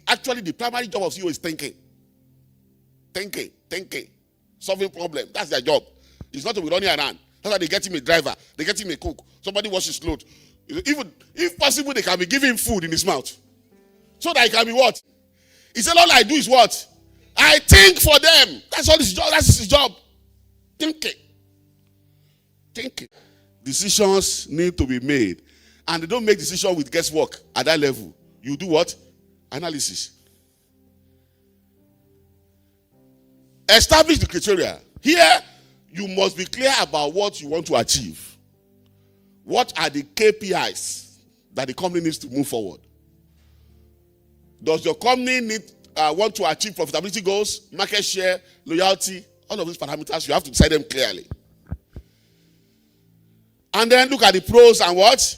Actually, the primary job of CEO is thinking, solving problem. That's their job. It's not to be running around. That's why they get him a driver. They get him a cook. Somebody washes clothes. Even if possible, they can be giving him food in his mouth, so that he can be what? He said, all I do is what? I think for them. That's all his job. That's his job. Thinking. Decisions need to be made. And they don't make decisions with guesswork at that level. You do what? Analysis. Establish the criteria. Here, you must be clear about what you want to achieve. What are the KPIs that the company needs to move forward? Does your company want to achieve profitability goals, market share, loyalty? All of these parameters, you have to decide them clearly. And then look at the pros and what?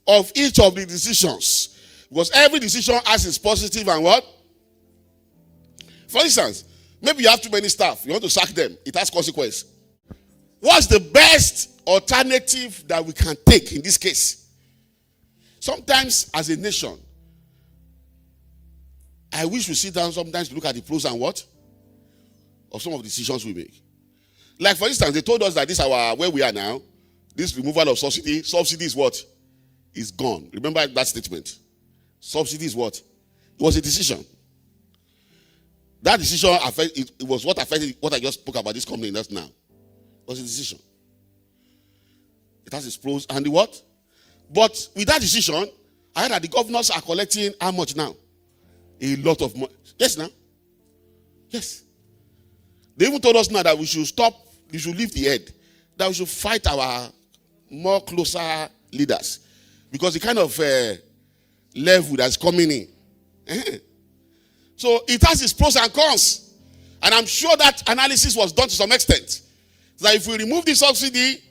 Of each of the decisions. Because every decision has its positive and what? For instance, maybe you have too many staff. You want to sack them. It has consequence. What's the best alternative that we can take in this case? Sometimes as a nation, I wish we sit down sometimes to look at the pros and what? Of some of the decisions we make. Like for instance, they told us that this is where we are now. This removal of subsidy. Subsidy is what? Is gone. Remember that statement. Subsidy is what? It was a decision. That decision it was what affected what I just spoke about this company just now. It was a decision. It has its pros and the what? But with that decision, I heard that the governors are collecting how much now? A lot of money. Yes, now. Yes. They even told us now that we should stop, we should leave the head, that we should fight our more closer leaders. Because the kind of level that's coming in. So it has its pros and cons. And I'm sure that analysis was done to some extent. That if we remove the subsidy,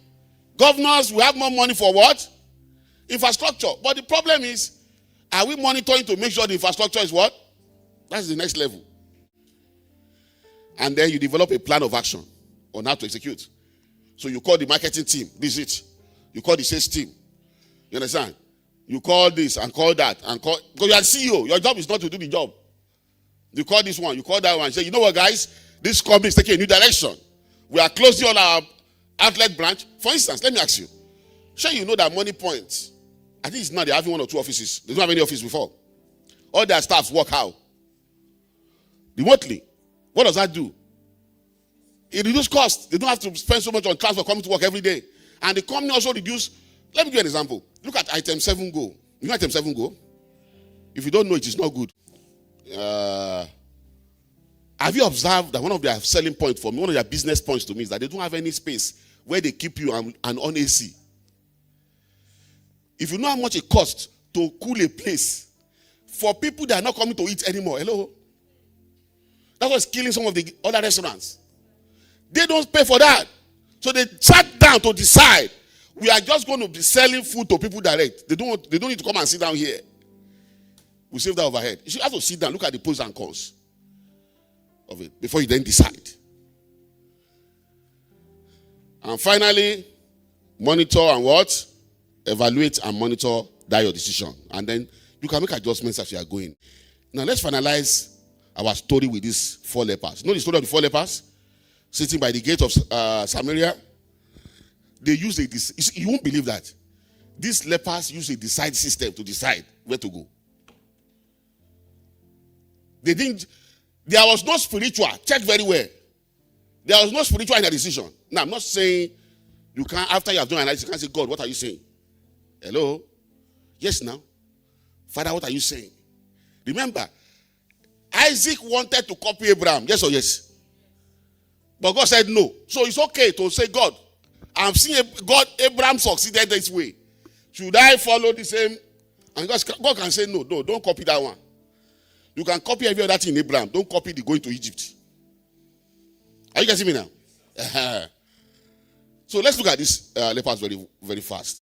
governors will have more money for what? Infrastructure. But the problem is, are we monitoring to make sure the infrastructure is what? That's the next level. And then you develop a plan of action on how to execute. So you call the marketing team, this is it. You call the sales team. You understand? You call this and call that and call, because you are CEO. Your job is not to do the job. You call this one, you call that one. You say, you know what, guys? This company is taking a new direction. We are closing all our outlet branch. For instance, let me ask you. Sure, you know that Money Point, I think it's now they're having 1 or 2 offices. They don't have any office before. All their staffs work how? Remotely. What does that do? It reduces costs. They don't have to spend so much on transport coming to work every day. And the company also reduce. Let me give you an example. Look at item 7 go. You know item 7 go? If you don't know it, it's not good. Have you observed that one of their selling points for me, one of their business points to me is that they don't have any space where they keep you and on AC. If you know how much it costs to cool a place for people that are not coming to eat anymore, hello? That's what's killing some of the other restaurants. They don't pay for that. So they sat down to decide, we are just going to be selling food to people direct. They don't need to come and sit down here. We save that overhead. You should have to sit down, look at the pros and cons of it before you then decide. And finally, monitor and what? Evaluate and monitor that your decision. And then you can make adjustments as you are going. Now let's finalize our story with these 4 lepers. You know the story of the 4 lepers? Sitting by the gate of Samaria. They use you won't believe that. These lepers use a decide system to decide where to go. There was no spiritual. Check very well. There was no spiritual in their decision. Now, I'm not saying you can't, after you have done analysis, you can't say, God, what are you saying? Hello? Yes, now. Father, what are you saying? Remember, Isaac wanted to copy Abraham. Yes or yes? But God said no. So it's okay to say, God, I'm seeing God, Abraham succeeded this way. Should I follow the same? And God can say, no, don't copy that one. You can copy every other thing in Abraham. Don't copy the going to Egypt. Are you getting me now? So let's look at this lepers very, very fast.